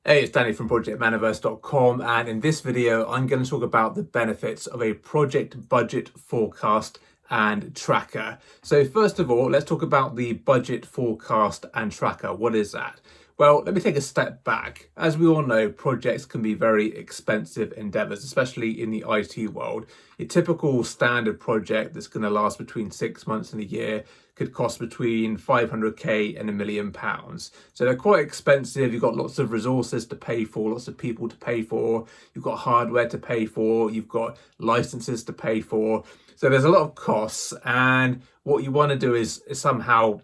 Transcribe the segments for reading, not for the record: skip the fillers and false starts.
Hey, it's Danny from ProjectManaverse.com, and in this video, I'm going to talk about the benefits of a project budget forecast and tracker. So first of all, let's talk about the budget forecast and tracker. What is that? Well, let me take a step back. As we all know, projects can be very expensive endeavors, especially in the IT world. A typical standard project that's going to last between 6 months and a year could cost between 500k and £1 million. So they're quite expensive. You've got lots of resources to pay for, lots of people to pay for. You've got hardware to pay for. You've got licenses to pay for. So there's a lot of costs. And what you want to do is somehow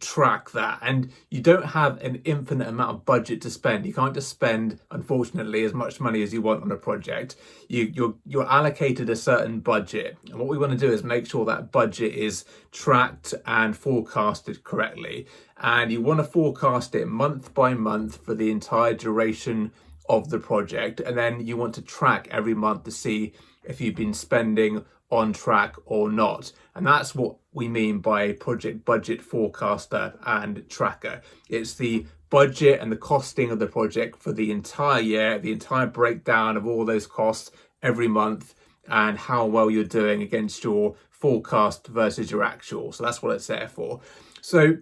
track that, and you don't have an infinite amount of budget to spend. You can't just spend, unfortunately, as much money as you want on a project. You're allocated a certain budget, and what we want to do is make sure that budget is tracked and forecasted correctly. And you want to forecast it month by month for the entire duration of the project, and then you want to track every month to see if you've been spending on track or not. And that's what we mean by project budget forecaster and tracker. It's the budget and the costing of the project for the entire year, the entire breakdown of all those costs every month, and how well you're doing against your forecast versus your actual. So that's what it's there for. So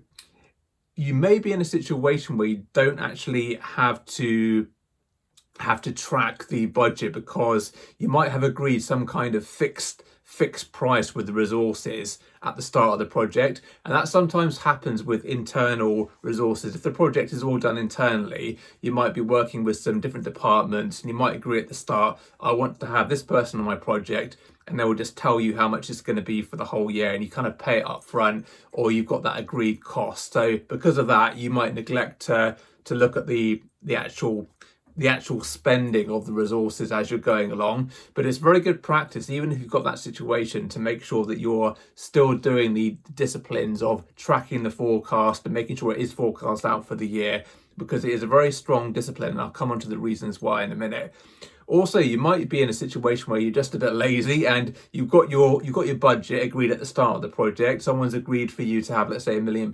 you may be in a situation where you don't actually have to track the budget, because you might have agreed some kind of fixed price with the resources at the start of the project, and that sometimes happens with internal resources. If the project is all done internally, you might be working with some different departments, and you might agree at the start, I want to have this person on my project, and they will just tell you how much it's going to be for the whole year, and you kind of pay it up front, or you've got that agreed cost. So because of that, you might neglect to look at the actual spending of the resources as you're going along. But it's very good practice, even if you've got that situation, to make sure that you're still doing the disciplines of tracking the forecast and making sure it is forecast out for the year, because it is a very strong discipline, and I'll come on to the reasons why in a minute. Also, you might be in a situation where you're just a bit lazy, and you've got your budget agreed at the start of the project. Someone's agreed for you to have, let's say, £1 million,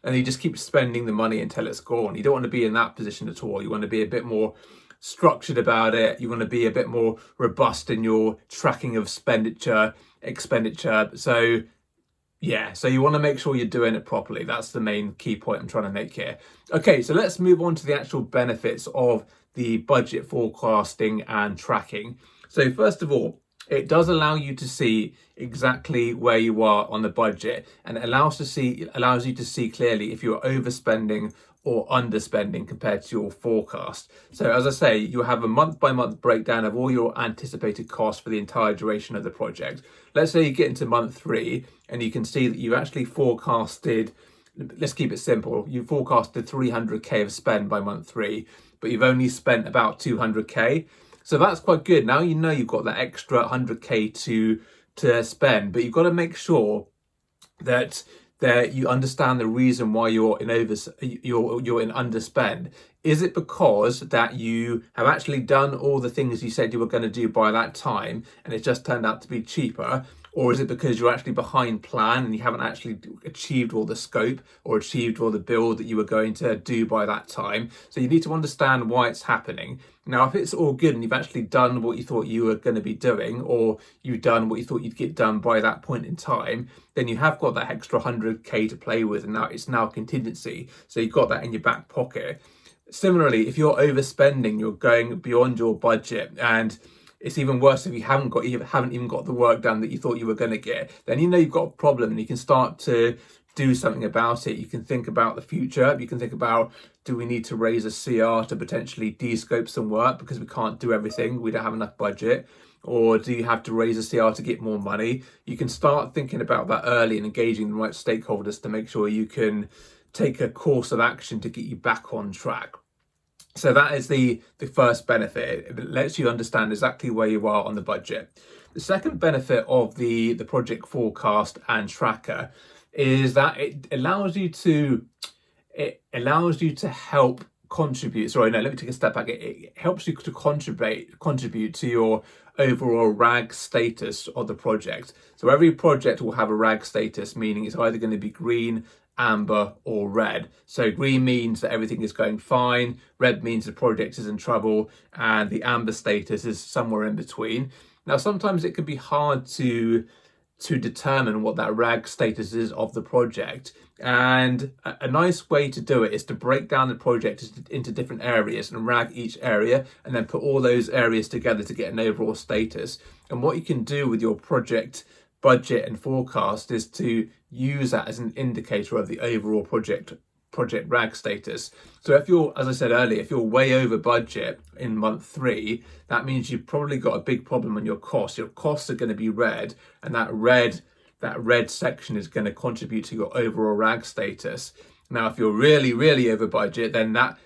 and you just keep spending the money until it's gone. You don't want to be in that position at all. You want to be a bit more structured about it. You want to be a bit more robust in your tracking of expenditure. So you want to make sure you're doing it properly. That's the main key point I'm trying to make here. Okay, so let's move on to the actual benefits of the budget forecasting and tracking. So first of all, it does allow you to see exactly where you are on the budget, and it allows you to see clearly if you're overspending or underspending compared to your forecast. So as I say, you have a month by month breakdown of all your anticipated costs for the entire duration of the project. Let's say you get into month 3 and you can see that you actually forecasted, let's keep it simple, you forecasted 300k of spend by month 3, but you've only spent about 200k. So that's quite good. Now you know you've got that extra 100k to spend, but you've got to make sure that you understand the reason why you're in underspend. Is it because that you have actually done all the things you said you were going to do by that time, and it just turned out to be cheaper? Or is it because you're actually behind plan and you haven't actually achieved all the scope or achieved all the build that you were going to do by that time? So you need to understand why it's happening. Now, if it's all good and you've actually done what you thought you were going to be doing, or you've done what you thought you'd get done by that point in time, then you have got that extra 100k to play with, and now it's now contingency. So you've got that in your back pocket. Similarly, if you're overspending, you're going beyond your budget, and it's even worse if you haven't even got the work done that you thought you were going to get, then you know you've got a problem, and you can start to do something about it. You can think about the future. You can think about, do we need to raise a CR to potentially de-scope some work because we can't do everything, we don't have enough budget? Or do you have to raise a CR to get more money? You can start thinking about that early and engaging the right stakeholders to make sure you can take a course of action to get you back on track. So that is the first benefit. It lets you understand exactly where you are on the budget. The second benefit of the project forecast and tracker is that it allows you to help contribute. Sorry, no, let me take a step back. It helps you to contribute to your overall RAG status of the project. So every project will have a RAG status, meaning it's either going to be green, amber, or red. So green means that everything is going fine, red means the project is in trouble, and the amber status is somewhere in between. Now, sometimes it can be hard to determine what that RAG status is of the project. And a nice way to do it is to break down the project into different areas and RAG each area, and then put all those areas together to get an overall status. And what you can do with your project budget and forecast is to use that as an indicator of the overall project RAG status. So if you're, as I said earlier, if you're way over budget in month 3, that means you've probably got a big problem on your costs. Your costs are going to be red, and that red section is going to contribute to your overall RAG status. Now, if you're really over budget, then that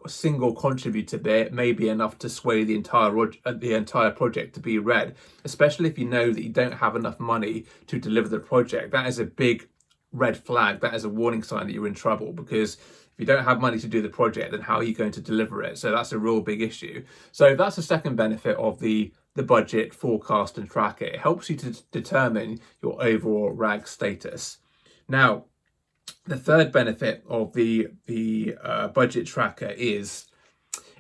single contributor bit may be enough to sway the entire project to be red, especially if you know that you don't have enough money to deliver the project. That is a big red flag. That is a warning sign that you're in trouble, because if you don't have money to do the project, then how are you going to deliver it? So that's a real big issue. So that's the second benefit of the budget, forecast, and tracker. It helps you to determine your overall RAG status. Now, the third benefit of the budget tracker is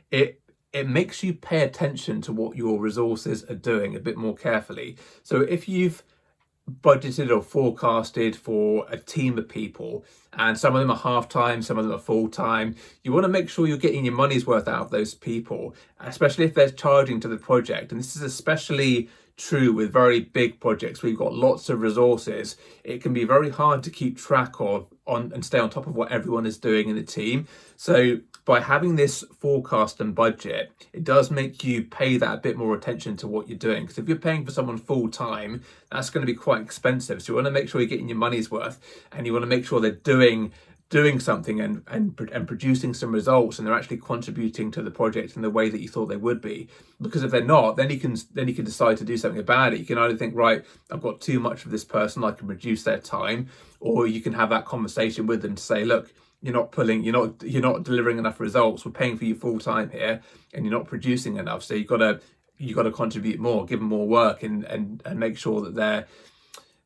it makes you pay attention to what your resources are doing a bit more carefully. So if you've budgeted or forecasted for a team of people, and some of them are half-time, some of them are full-time, you want to make sure you're getting your money's worth out of those people, especially if they're charging to the project. And this is especially true with very big projects where you've got lots of resources. It can be very hard to keep track of and stay on top of what everyone is doing in the team. So by having this forecast and budget, it does make you pay that a bit more attention to what you're doing. Because if you're paying for someone full time, that's going to be quite expensive. So you want to make sure you're getting your money's worth, and you want to make sure they're doing something and producing some results, and they're actually contributing to the project in the way that you thought they would be. Because if they're not, then you can decide to do something about it. You can either think, right, I've got too much of this person, I can reduce their time, or you can have that conversation with them to say, look, you're not delivering enough results. We're paying for you full time here, and you're not producing enough. So you've got to contribute more, give them more work, and make sure that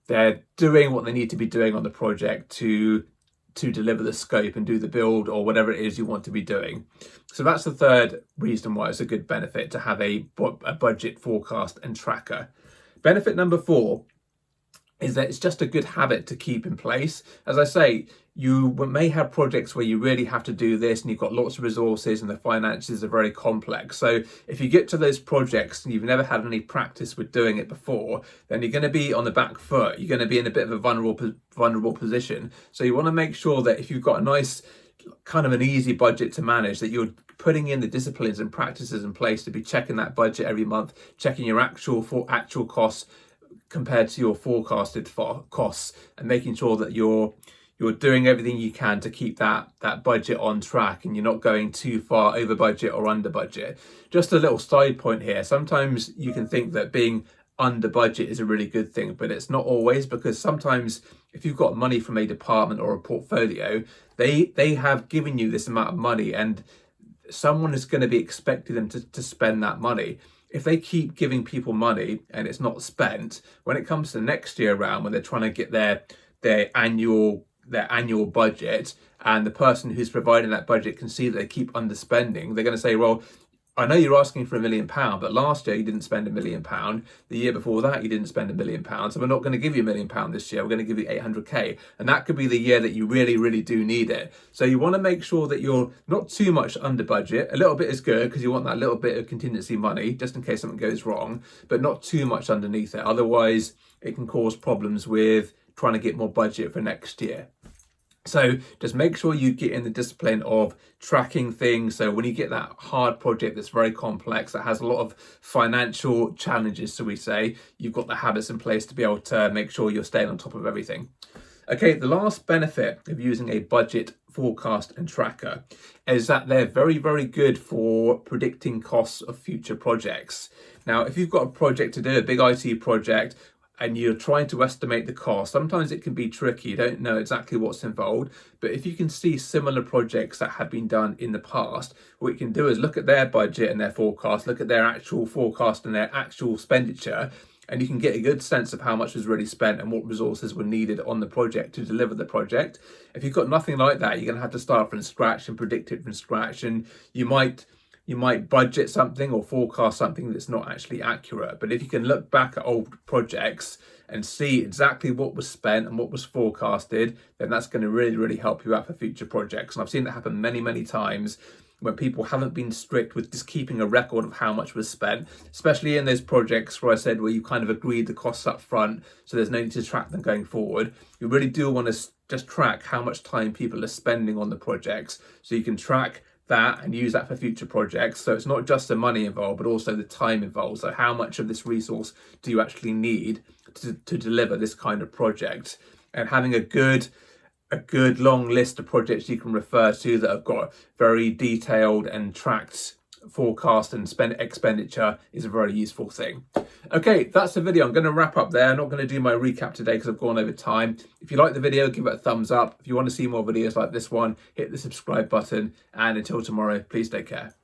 they're doing what they need to be doing on the project to deliver the scope and do the build or whatever it is you want to be doing. So that's the third reason why it's a good benefit to have a budget, forecast, and tracker. Benefit number 4 is that it's just a good habit to keep in place. As I say, you may have projects where you really have to do this and you've got lots of resources and the finances are very complex. So if you get to those projects and you've never had any practice with doing it before, then you're going to be on the back foot. You're going to be in a bit of a vulnerable position. So you want to make sure that if you've got a nice kind of an easy budget to manage, that you're putting in the disciplines and practices in place to be checking that budget every month, checking your actual costs compared to your forecasted costs, and making sure that you're doing everything you can to keep that budget on track, and you're not going too far over budget or under budget. Just a little side point here. Sometimes you can think that being under budget is a really good thing, but it's not always, because sometimes if you've got money from a department or a portfolio, they have given you this amount of money, and someone is going to be expecting them to spend that money. If they keep giving people money and it's not spent, when it comes to next year round, when they're trying to get their annual budget, and the person who's providing that budget can see that they keep underspending, they're going to say, well, I know you're asking for £1 million, but last year you didn't spend £1 million. The year before that you didn't spend £1 million, so we're not going to give you £1 million this year. We're going to give you 800k, and that could be the year that you really do need it. So you want to make sure that you're not too much under budget. A little bit is good, because you want that little bit of contingency money just in case something goes wrong, but not too much underneath it. Otherwise, it can cause problems with trying to get more budget for next year. So just make sure you get in the discipline of tracking things. So when you get that hard project that's very complex, that has a lot of financial challenges, so we say, you've got the habits in place to be able to make sure you're staying on top of everything. Okay, the last benefit of using a budget, forecast, and tracker is that they're very good for predicting costs of future projects. Now, if you've got a project to do, a big IT project, and you're trying to estimate the cost, sometimes it can be tricky. You don't know exactly what's involved, but if you can see similar projects that have been done in the past, what you can do is look at their budget and their forecast, look at their actual forecast and their actual expenditure, and you can get a good sense of how much was really spent and what resources were needed on the project to deliver the project. If you've got nothing like that, you're going to have to start from scratch and predict it from scratch, and you might budget something or forecast something that's not actually accurate. But if you can look back at old projects and see exactly what was spent and what was forecasted, then that's going to really help you out for future projects. And I've seen that happen many times when people haven't been strict with just keeping a record of how much was spent, especially in those projects where I said where you kind of agreed the costs up front, so there's no need to track them going forward. You really do want to just track how much time people are spending on the projects, so you can track that and use that for future projects. So it's not just the money involved, but also the time involved. So how much of this resource do you actually need to deliver this kind of project? And having a good long list of projects you can refer to that have got very detailed and tracked forecast and expenditure is a very useful thing. Okay, that's the video. I'm going to wrap up there. I'm not going to do my recap today because I've gone over time. If you like the video, give it a thumbs up. If you want to see more videos like this one, hit the subscribe button. And until tomorrow, please take care.